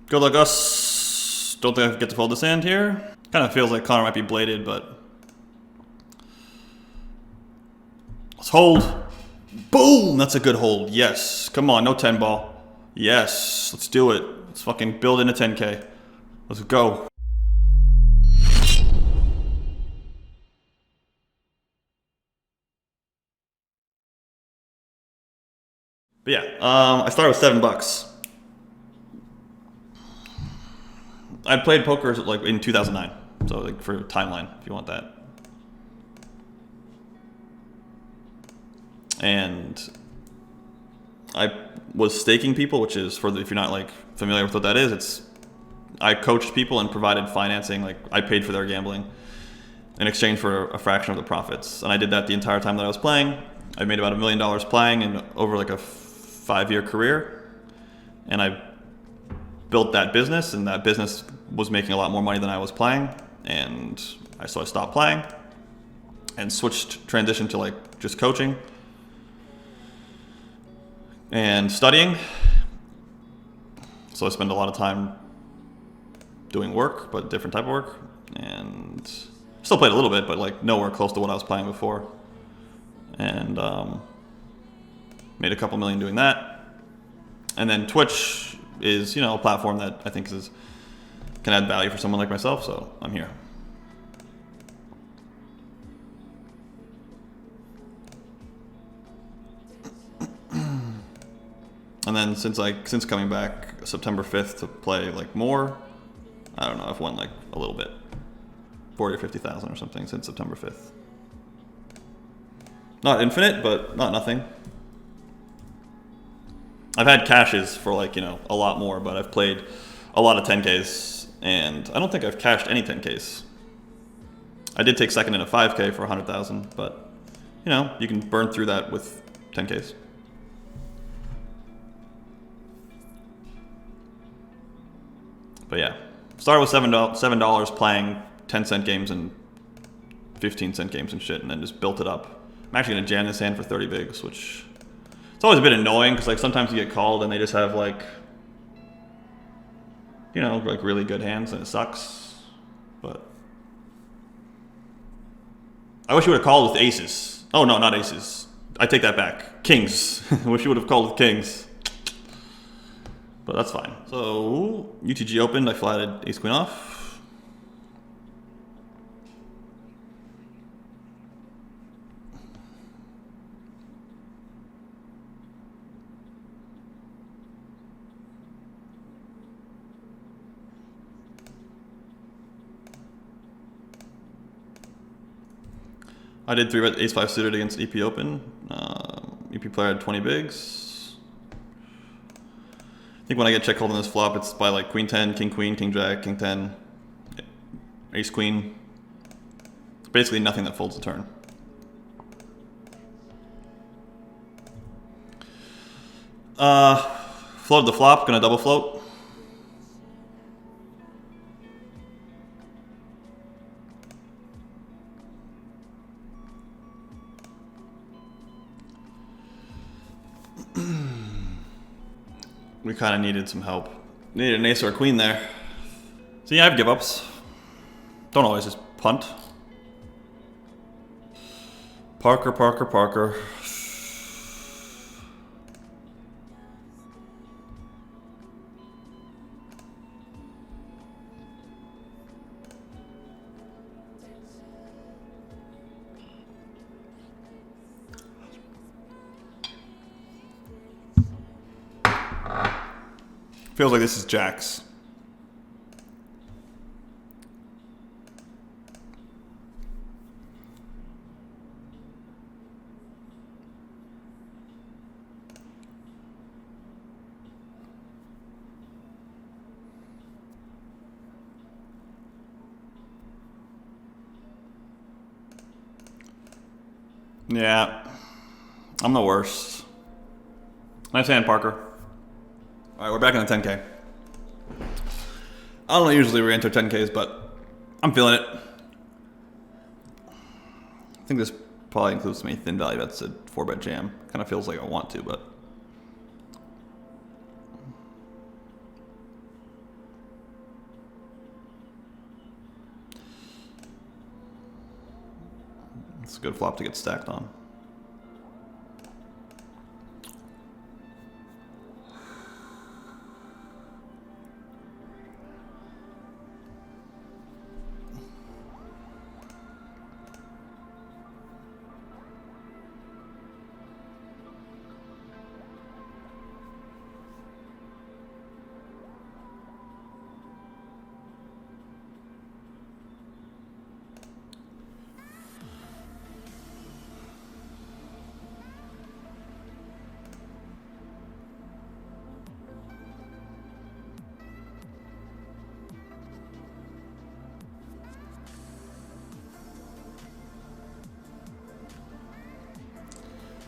Good luck us. Don't think I get to fold this hand here. Kind of feels like Connor might be bladed, but let's hold. Boom! That's a good hold. Yes. Come on, no 10 ball. Yes. Let's do it. Let's fucking build in a 10K. Let's go. But yeah, I started with $7. I played poker like in 2009, so like for timeline, if you want that. And I was staking people, which is if you're not like familiar with what that is, I coached people and provided financing. Like I paid for their gambling in exchange for a fraction of the profits, and I did that the entire time that I was playing. I made about $1 million playing, and over like a 5-year career, and I built that business, and that business was making a lot more money than I was playing, and so I stopped playing and transitioned to like just coaching and studying. So I spend a lot of time doing work, but different type of work, and still played a little bit, but like nowhere close to what I was playing before, and made a couple million doing that. And then Twitch is, a platform that I think can add value for someone like myself, so I'm here. And then since coming back September 5th to play like more, I don't know, I've won like a little bit, 40 or 50,000 or something since September 5th. Not infinite, but not nothing. I've had cashes for like, a lot more, but I've played a lot of 10Ks, and I don't think I've cashed any 10Ks. I did take second in a 5K for 100,000, but you can burn through that with 10Ks. But yeah, started with $7 playing 10-cent games and 15-cent games and shit, and then just built it up. I'm actually gonna jam this hand for 30 bigs, which it's always a bit annoying because like sometimes you get called and they just have like, like really good hands, and it sucks. But I wish you would have called with aces. Oh no, not aces. I take that back. Kings. I wish you would have called with kings. But that's fine. So UTG opened. I flatted ace queen off. I did 3-bet ace-5 suited against EP open. EP player had 20 bigs. I think when I get check called on this flop, it's by like queen 10, king queen, king jack, king 10, ace queen. It's basically nothing that folds the turn. Floated the flop, gonna double float. We kind of needed some help. Needed an ace or a queen there. So yeah, I have give ups. Don't always just punt. Parker. Feels like this is jacks. Yeah, I'm the worst. Nice hand, Parker. All right, we're back in the 10K. I don't usually re-enter 10Ks, but I'm feeling it. I think this probably includes some thin value bets at 4-bet jam. Kind of feels like I want to, but It's a good flop to get stacked on.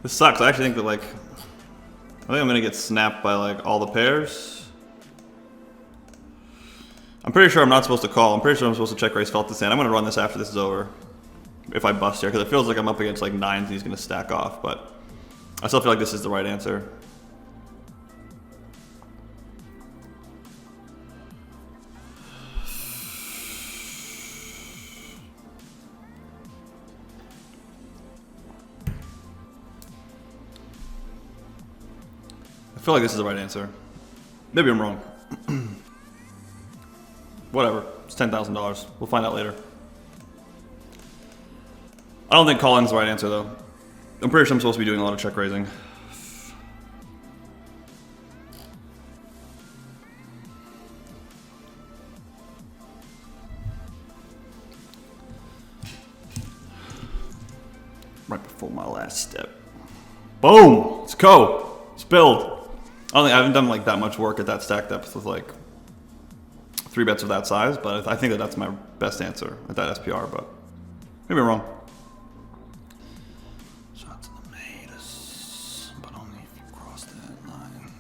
This sucks. I actually think that, like, I think I'm gonna get snapped by like all the pairs. I'm pretty sure I'm not supposed to call. I'm pretty sure I'm supposed to check raise fault this hand. I'm gonna run this after this is over. If I bust here, because it feels like I'm up against like nines and he's gonna stack off, but I still feel like this is the right answer. I feel like this is the right answer. Maybe I'm wrong. Whatever. It's $10,000. We'll find out later. I don't think calling's the right answer, though. I'm pretty sure I'm supposed to be doing a lot of check raising. Right before my last step. Boom! Let's go! Let's build. I haven't done like that much work at that stack depth with like 3 bets of that size, but I think that that's my best answer at that SPR, but maybe I'm wrong. Shots in the matus, but only if you cross that line.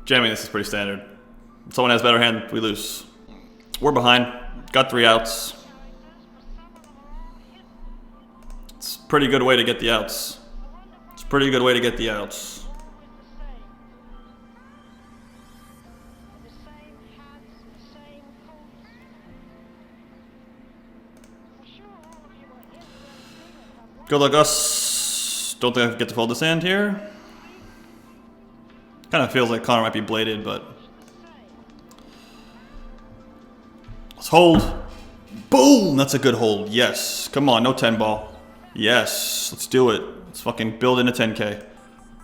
Jamming, this is pretty standard. If someone has better hand, we lose. We're behind. Got 3 outs. It's a pretty good way to get the outs. It's a pretty good way to get the outs. Good luck, us. Don't think I get to fold this hand here. Kind of feels like Connor might be bladed, but let's hold. Boom! That's a good hold. Yes. Come on, no 10 ball. Yes. Let's do it. Let's fucking build in a 10K.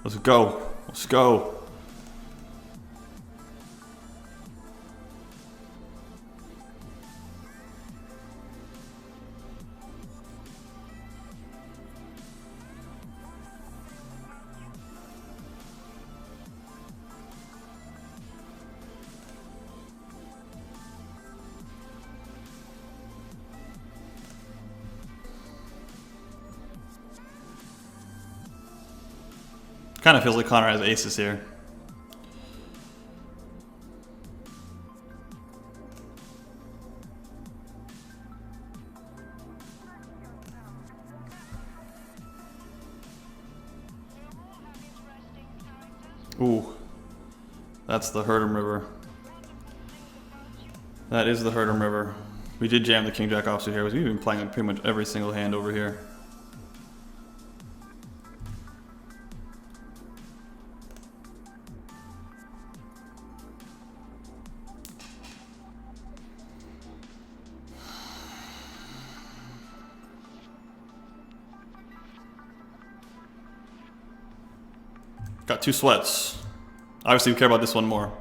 Let's go. Let's go. Kind of feels like Connor has aces here. Ooh, that's the Herdem River. That is the Herdem River. We did jam the King Jack offsuit here. We've been playing like pretty much every single hand over here. Got 2 sweats. Obviously we care about this one more.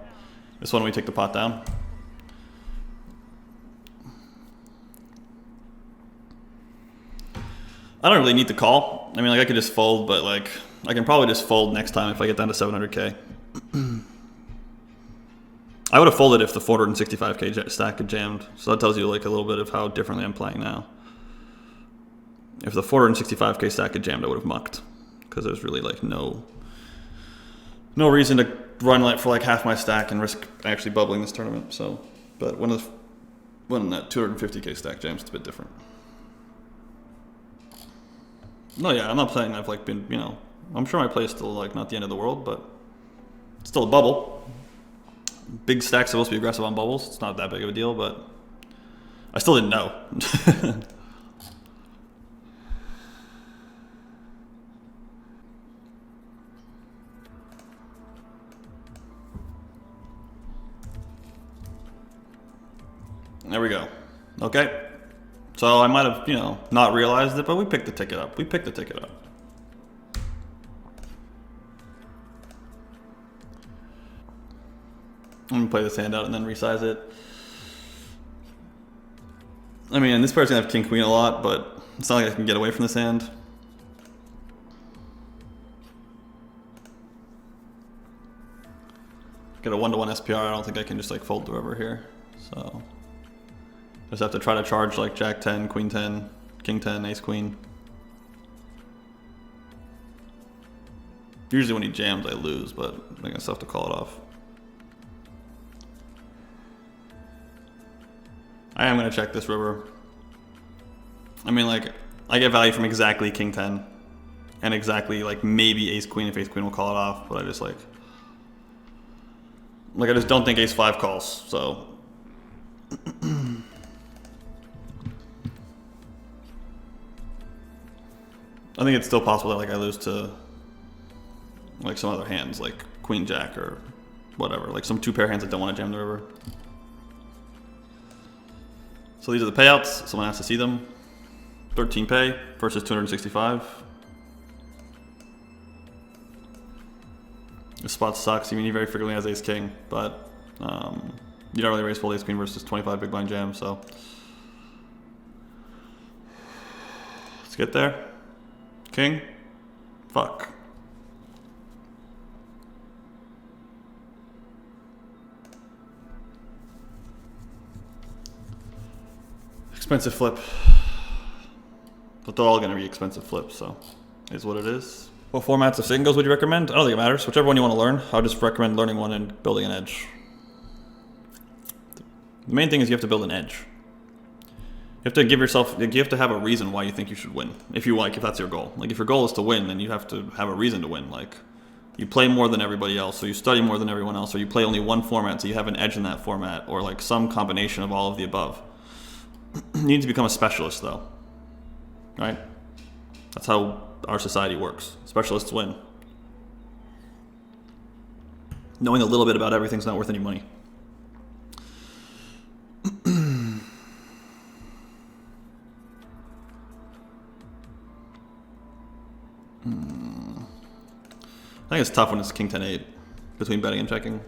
This one we take the pot down. I don't really need to call. I mean, like I could just fold, but like I can probably just fold next time if I get down to 700K. I would have folded if the 465K stack had jammed. So that tells you like a little bit of how differently I'm playing now. If the 465K stack had jammed, I would have mucked because there's really like no reason to run like for like half my stack and risk actually bubbling this tournament. So, but when that 250k stack jams, it's a bit different. No, yeah, I'm not saying I've like been, I'm sure my play is still like not the end of the world, but it's still a bubble. Big stack's supposed to be aggressive on bubbles. It's not that big of a deal, but I still didn't know. There we go. Okay. So I might have, not realized it, but we picked the ticket up. I'm going to play this hand out and then resize it. I mean, this pair's going to have king-queen a lot, but it's not like I can get away from this hand. Get a 1-to-1 SPR, I don't think I can just like fold the river here. So just have to try to charge like Jack 10, Queen 10, King 10, Ace Queen. Usually when he jams I lose, but I guess I have to call it off. I am going to check this river. I mean, like, I get value from exactly King 10 and exactly like maybe Ace Queen if Ace Queen will call it off, but I just like I just don't think Ace 5 calls, so. I think it's still possible that like I lose to like some other hands, like Queen Jack or whatever, like some 2-pair hands that don't want to jam the river. So these are the payouts. Someone has to see them. 13 pay versus 265. This spot sucks. I mean, he very frequently has Ace King, but you don't really raise full Ace Queen versus 25 big blind jam. So let's get there. King, fuck. Expensive flip. But they're all going to be expensive flips, so is what it is. What formats of singles would you recommend? I don't think it matters. Whichever one you want to learn. I would just recommend learning one and building an edge. The main thing is you have to build an edge. You have to give yourself, you have to have a reason why you think you should win. If that's your goal. Like if your goal is to win, then you have to have a reason to win. Like you play more than everybody else, or you study more than everyone else, or you play only one format so you have an edge in that format, or like some combination of all of the above. You need to become a specialist though, right? That's how our society works. Specialists win. Knowing a little bit about everything's not worth any money. I think it's tough when it's King 10-8 between betting and checking.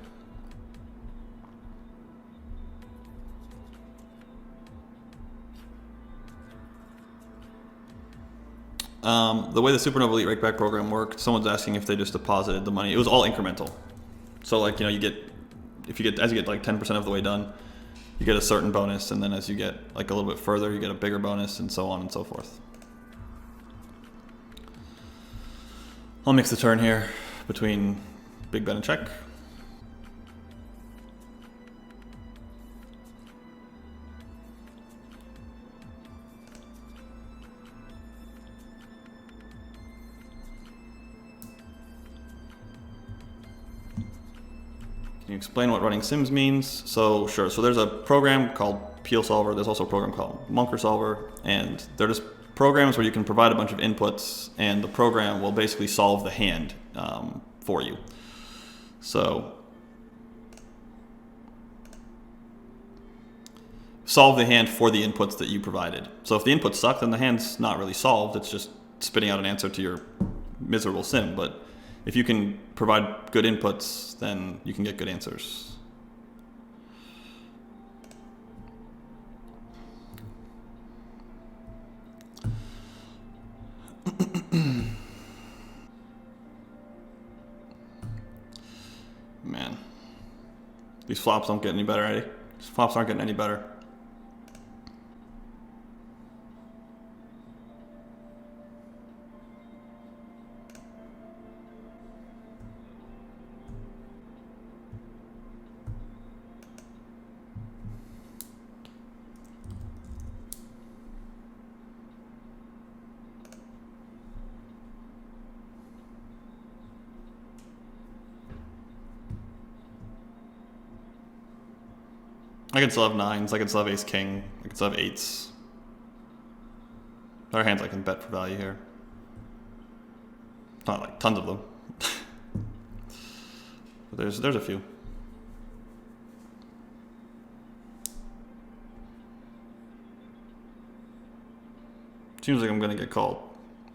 The way the Supernova Elite Rakeback program worked, someone's asking if they just deposited the money. It was all incremental. So like, as you get like 10% of the way done, you get a certain bonus, and then as you get like a little bit further, you get a bigger bonus, and so on and so forth. I'll mix the turn here between big bet and check. Can you explain what running sims means? So sure, so there's a program called Peel Solver, there's also a program called Monker Solver, and they're just programs where you can provide a bunch of inputs and the program will basically solve the hand for you. So solve the hand for the inputs that you provided. So if the inputs suck, then the hand's not really solved, it's just spitting out an answer to your miserable sim. But if you can provide good inputs, then you can get good answers. Man, these flops don't get any better, Eddie. These flops aren't getting any better. I can still have 9s. I can still have ace king. I can still have 8s. There are hands I can bet for value here. Not like tons of them. But there's a few. Seems like I'm gonna get called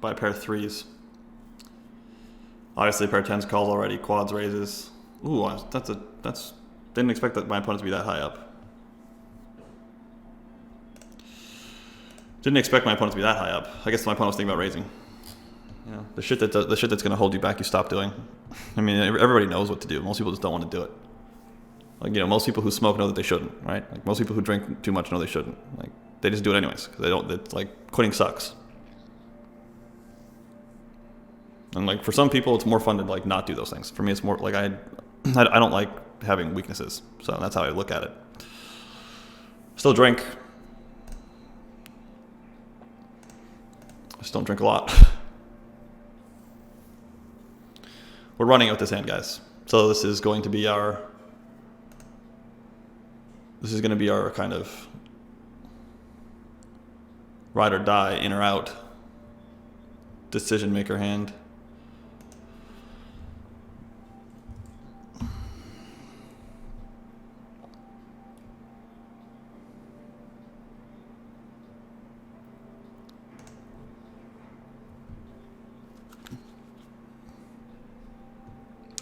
by a pair of 3s. Obviously, a pair of 10s calls already. Quads raises. Ooh, that's. Didn't expect that my opponent to be that high up. Didn't expect my opponent to be that high up. I guess my opponent was thinking about raising. Yeah, the shit that's gonna hold you back, you stop doing. I mean, everybody knows what to do. Most people just don't want to do it. Like, you know, most people who smoke know that they shouldn't, right? Like, most people who drink too much know they shouldn't. Like, they just do it anyways because they don't. It's like quitting sucks. And like for some people, it's more fun to like not do those things. For me, it's more like I don't like having weaknesses, so that's how I look at it. Still drink. I just don't drink a lot. We're running with this hand, guys. So this is going to be our. This is going to be our kind of ride or die, in or out decision maker hand.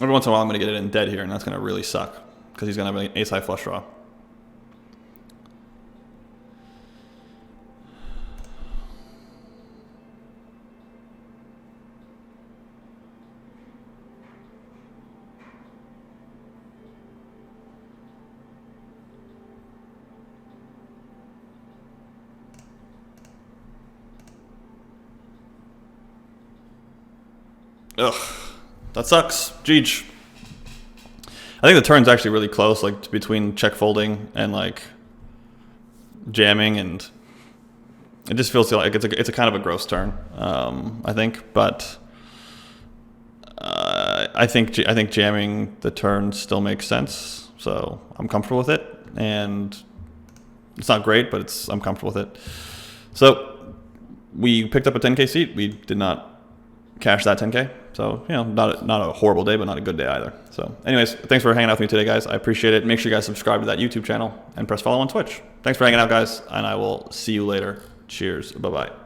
Every once in a while, I'm going to get it in dead here, and that's going to really suck because he's going to have an ace-high flush draw. Ugh. That sucks. Jeej. I think the turn's actually really close, like between check folding and like jamming, and it just feels like it's a kind of a gross turn. I think, but I think jamming the turn still makes sense, so I'm comfortable with it, and it's not great, but I'm comfortable with it. So we picked up a 10K seat. We did not cash that 10K. So, you know, not a horrible day, but not a good day either. So anyways, thanks for hanging out with me today, guys. I appreciate it. Make sure you guys subscribe to that YouTube channel and press follow on Twitch. Thanks for hanging out, guys, and I will see you later. Cheers. Bye-bye.